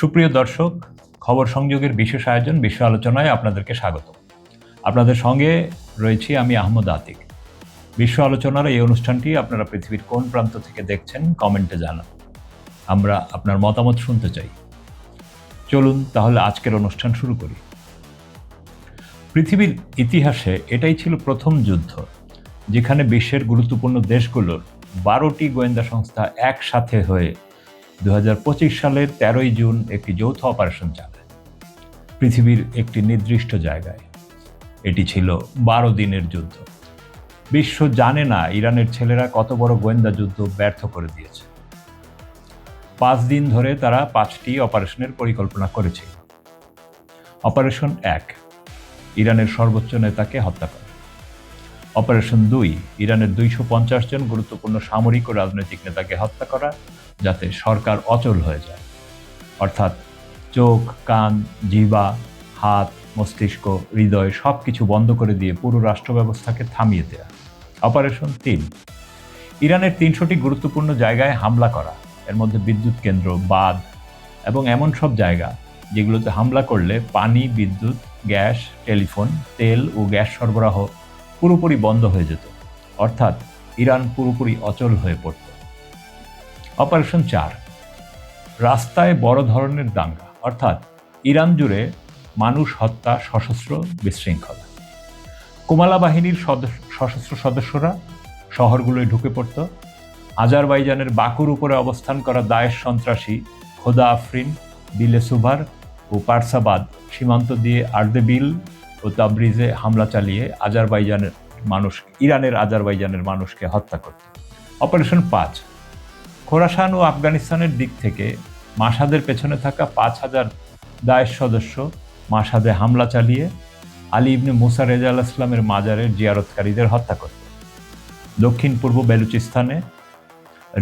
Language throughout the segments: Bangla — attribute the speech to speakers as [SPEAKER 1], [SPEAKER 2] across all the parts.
[SPEAKER 1] সুপ্রিয় দর্শক, খবর সংযোগের বিশেষ আয়োজন বিশ্ব আলোচনায় আপনাদেরকে স্বাগত। আপনাদের সঙ্গে রয়েছি আমি আহমদ আতিক। বিশ্ব আলোচনার এই অনুষ্ঠানটি আপনারা পৃথিবীর কোন প্রান্ত থেকে দেখছেন কমেন্টে জানান। আমরা আপনার মতামত শুনতে চাই। চলুন তাহলে আজকের অনুষ্ঠান শুরু করি। পৃথিবীর ইতিহাসে এটাই ছিল প্রথম যুদ্ধ যেখানে বিশ্বের গুরুত্বপূর্ণ দেশগুলোর 12টি গোয়েন্দা সংস্থা একসাথে হয়ে 2025 সালের 13ই জুন একটি যৌথ অপারেশন চালায় পৃথিবীর একটি নির্দিষ্ট জায়গায়। এটি ছিল 12 দিনের যুদ্ধ। বিশ্ব জানে না ইরানের ছেলেরা কত বড় গোয়েন্দা যুদ্ধ ব্যর্থ করে দিয়েছে। 5 দিন ধরে তারা 5টি অপারেশনের পরিকল্পনা করেছিল। অপারেশন 1, ইরানের সর্বোচ্চ নেতাকে হত্যা করা। অপারেশন 2, ইরানের 250 জন গুরুত্বপূর্ণ সামরিক ও রাজনৈতিক নেতাকে হত্যা করা যাতে সরকার অচল হয়ে যায়, অর্থাৎ চোখ, কান, জিহ্বা, হাত, মস্তিষ্ক, হৃদয় সবকিছু বন্ধ করে দিয়ে পুরো রাষ্ট্র ব্যবস্থাকে থামিয়ে দেয়া। অপারেশন 3, ইরানের 300টি গুরুত্বপূর্ণ জায়গায় হামলা করা, এর মধ্যে বিদ্যুৎ কেন্দ্র, বাঁধ এবং এমন সব জায়গা যেগুলোতে হামলা করলে পানি, বিদ্যুৎ, গ্যাস, টেলিফোন, তেল ও গ্যাস সরবরাহ পুরোপুরি বন্ধ হয়ে যেত, অর্থাৎ ইরান পুরোপুরি অচল হয়ে পড়ত। অপারেশন 4, রাস্তায় বড় ধরনের দাঙ্গা, অর্থাৎ ইরান জুড়ে মানুষ হত্যা, সশস্ত্র বিশৃঙ্খলা। কুমালা বাহিনীর সশস্ত্র সদস্যরা শহরগুলোয় ঢুকে পড়ত। আজারবাইজানের বাকুর উপরে অবস্থান করা দায়েশ সন্ত্রাসী খোদা আফরিন, বিলে সুভার ও পার্সাবাদ সীমান্ত দিয়ে আর্দেবিল ও তাবরিজে হামলা চালিয়ে ইরানের আজারবাইজানের মানুষকে হত্যা করত। অপারেশন 5, খোরাসান ও আফগানিস্তানের দিক থেকে মাসাদের পেছনে থাকা 5000 দায়েশ সদস্য মাসাদে হামলা চালিয়ে আলী ইবনে মুসা রেজা আল ইসলামের মাজারের জিয়ারতকারীদের হত্যা করত। দক্ষিণ পূর্ব বেলুচিস্তানে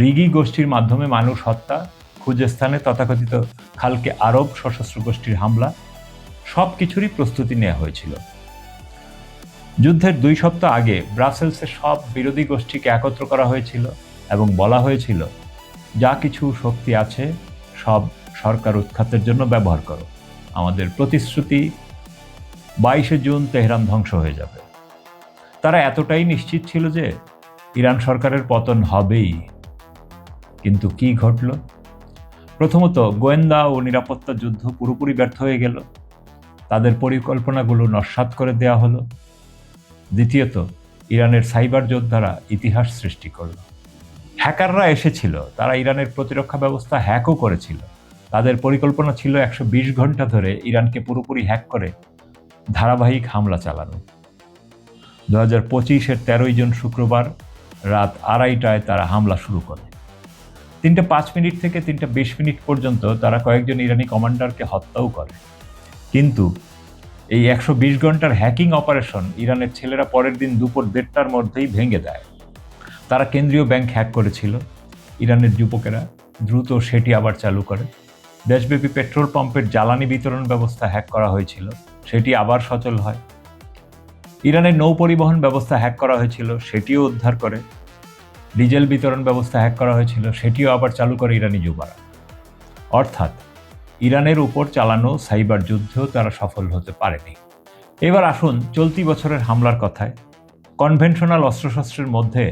[SPEAKER 1] রিগি গোষ্ঠীর মাধ্যমে মানুষ হত্যা, খুজেস্তানে তথাকথিত খালকে আরব সশস্ত্র গোষ্ঠীর হামলা, সব কিছুরই প্রস্তুতি নেওয়া হয়েছিল। যুদ্ধের 2 সপ্তাহ আগে ব্রাসেলসে সব বিরোধী গোষ্ঠীকে একত্র করা হয়েছিল এবং বলা হয়েছিল, যা কিছু শক্তি আছে সব সরকার উৎখাতের জন্য ব্যবহার করো। আমাদের প্রতিশ্রুতি 22শে জুন তেহরান ধ্বংস হয়ে যাবে। তারা এতটাই নিশ্চিত ছিল যে ইরান সরকারের পতন হবেই। কিন্তু কি ঘটল? প্রথমত, গোয়েন্দা ও নিরাপত্তা যুদ্ধ পুরোপুরি ব্যর্থ হয়ে গেল। তাদের পরিকল্পনাগুলো নস্যাৎ করে দেওয়া হলো। দ্বিতীয়ত, ইরানের সাইবার যোদ্ধারা ইতিহাস সৃষ্টি করল। হ্যাকাররা এসেছিল, তারা ইরানের প্রতিরক্ষা ব্যবস্থা হ্যাকও করেছিল। তাদের পরিকল্পনা ছিল 120 ঘন্টা ধরে ইরানকে পুরোপুরি হ্যাক করে ধারাবাহিক হামলা চালানো। 2025-এর 13ই জুন শুক্রবার রাত 2:30টায় তারা হামলা শুরু করে। 3:05 থেকে 3:20 পর্যন্ত তারা কয়েকজন ইরানি কমান্ডারকে হত্যাও করে। কিন্তু এই 120 ঘন্টার হ্যাকিং অপারেশন ইরানের ছেলেরা পরের দিন দুপুর 1:30টার মধ্যেই ভেঙে দেয়। তারা কেন্দ্রীয় ব্যাংক হ্যাক করেছিল। ইরানের যুবকেরা দ্রুত সেটি আবার চালু করে। দেশব্যাপী পেট্রোল পাম্পের জ্বালানি বিতরণ ব্যবস্থা হ্যাক করা হয়েছিল, সেটি আবার সচল হয়। ইরানের নৌ পরিবহন ব্যবস্থা হ্যাক করা হয়েছিল, সেটিও উদ্ধার করে। ডিজেল বিতরণ ব্যবস্থা হ্যাক করা হয়েছিল, সেটিও আবার চালু করে ইরানি যুবরা। অর্থাৎ ইরানের উপর চালানো সাইবার যুদ্ধেও তারা সফল হতে পারেনি। এবার আসুন চলতি বছরের হামলার কথায়। কনভেনশনাল অস্ত্রশস্ত্রের মধ্যে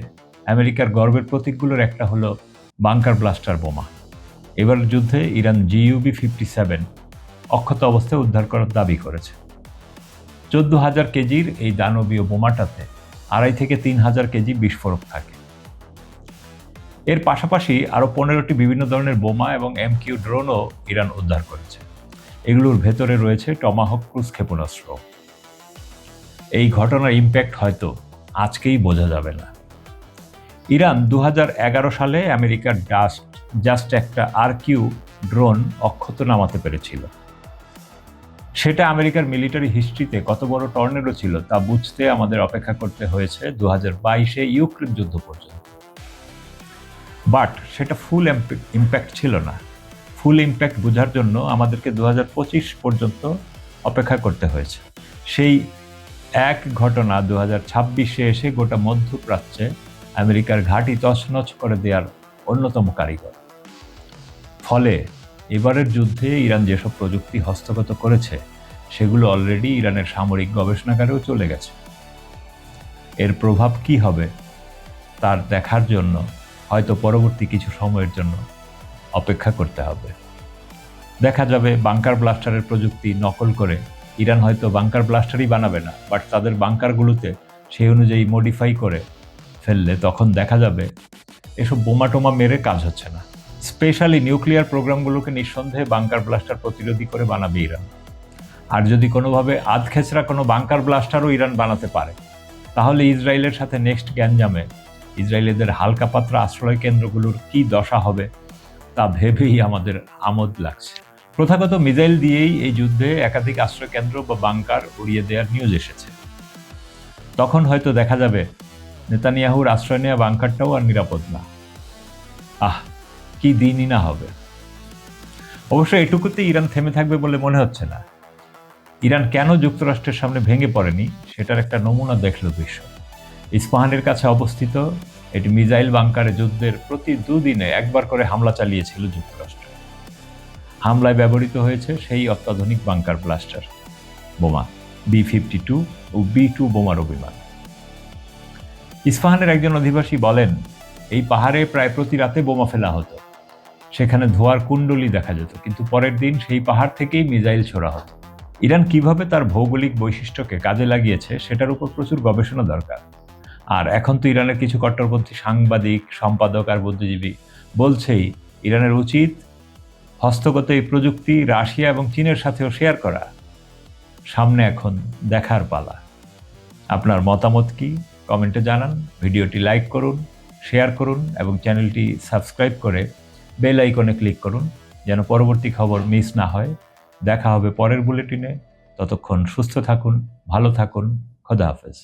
[SPEAKER 1] আমেরিকার গর্বের প্রতীকগুলোর একটা হলো বাংকার ব্লাস্টার বোমা। এবার যুদ্ধে ইরান GUB-57 অক্ষত অবস্থায় উদ্ধার করার দাবি করেছে। 14,000 কেজির এই দানবীয় বোমাটাতে 2.5 থেকে 3,000 কেজি বিস্ফোরক থাকে। এর পাশাপাশি আরও 15টি বিভিন্ন ধরনের বোমা এবং MQ ড্রোনও ইরান উদ্ধার করেছে। এগুলোর ভেতরে রয়েছে টমাহক ক্রুজ ক্ষেপণাস্ত্র। এই ঘটনার ইম্প্যাক্ট হয়তো আজকেই বোঝা যাবে না। ইরান 2011 সালে আমেরিকার জাস্ট একটা RQ ড্রোন অক্ষত নামাতে পেরেছিল। সেটা আমেরিকার মিলিটারি হিস্ট্রিতে কত বড় টর্নেডো ছিল তা বুঝতে আমাদের অপেক্ষা করতে হয়েছে 2022-এ ইউক্রেন যুদ্ধ পর্যন্ত। বাট সেটা ফুল ইম্প্যাক্ট ছিল না। ফুল ইম্প্যাক্ট বোঝার জন্য আমাদেরকে 2025 পর্যন্ত অপেক্ষা করতে হয়েছে। সেই এক ঘটনা 2026-এ এসে গোটা মধ্যপ্রাচ্যে আমেরিকার ঘাঁটি তছনছ করে দেওয়ার অন্যতম কারিগর। ফলে এবারের যুদ্ধে ইরান যেসব প্রযুক্তি হস্তগত করেছে সেগুলো অলরেডি ইরানের সামরিক গবেষণাগারেও চলে গেছে। এর প্রভাব কি হবে তার দেখার জন্য হয়তো পরবর্তী কিছু সময়ের জন্য অপেক্ষা করতে হবে। দেখা যাবে বাংকার ব্লাস্টারের প্রযুক্তি নকল করে ইরান হয়তো বাংকার ব্লাস্টারই বানাবে না, বাট তাদের বাংকারগুলোতে সেই অনুযায়ী মডিফাই করে ফেললে তখন দেখা যাবে এসব বোমা টোমা মেরে কাজ হচ্ছে না। স্পেশালি নিউক্লিয়ার প্রোগ্রামগুলোকে নিঃসন্দেহে বাংকার ব্লাস্টার প্রতিরোধী করে বানাবে ইরান। আর যদি কোনোভাবে আধখেচরা কোনো বাংকার ব্লাস্টারও ইরান বানাতে পারে, তাহলে ইসরায়েলের সাথে নেক্সট গ্যাঞ্জামে ইসরায়েলিদের হালকা পাত্রা আশ্রয় কেন্দ্রগুলোর কি দশা হবে তা ভেবেই আমাদের আমোদ লাগছে। প্রথাগত মিসাইল দিয়েই এই যুদ্ধে একাধিক আশ্রয় কেন্দ্র বা বাংকার উড়িয়ে দেওয়ার নিউজ এসেছে। তখন হয়তো দেখা যাবে নেতানিয়াহুর আশ্রয় নেওয়া বাংকারটাও আর নিরাপদ না। কি দিনই না হবে। অবশ্য এটুকুতে ইরান থেমে থাকবে বলে মনে হচ্ছে না। ইরান কেন যুক্তরাষ্ট্রের সামনে ভেঙে পড়েনি সেটার একটা নমুনা দেখল বিশ্ব। ইস্পাহানের কাছে অবস্থিত এটি মিসাইল বাংকারে যুদ্ধের প্রতি দুদিনে একবার করে হামলা চালিয়েছিল যুক্তরাষ্ট্র। হামলায় ব্যবহৃত হয়েছে সেই অত্যাধুনিক বাংকার ব্লাস্টার বোমা B-52 ও B-2 বোমারু বিমান। ইস্পাহানের একজন অধিবাসী বলেন, এই পাহাড়ে প্রায় প্রতি রাতে বোমা ফেলা হতো। সেখানে ধোঁয়ার কুণ্ডলী দেখা যেত, কিন্তু পরের দিন সেই পাহাড় থেকেই মিসাইল ছোড়া হতো। ইরান কিভাবে তার ভৌগোলিক বৈশিষ্ট্যকে কাজে লাগিয়েছে সেটার উপর প্রচুর গবেষণা দরকার। আর এখন তো ইরানের কিছু কট্টরপন্থী সাংবাদিক, সম্পাদক আর বুদ্ধিজীবী বলছেই ইরানের উচিত হস্তগত এই প্রযুক্তি রাশিয়া এবং চীনের সাথেও শেয়ার করা। সামনে এখন দেখার পালা। আপনার মতামত কি কমেন্টে জানান, ভিডিওটি লাইক করুন, শেয়ার করুন এবং চ্যানেলটি সাবস্ক্রাইব করে বেল আইকনে ক্লিক করুন যেন পরবর্তী খবর মিস না হয়। দেখা হবে পরের বুলেটিনে। ততক্ষণ সুস্থ থাকুন, ভালো থাকুন, খোদা হাফেজ।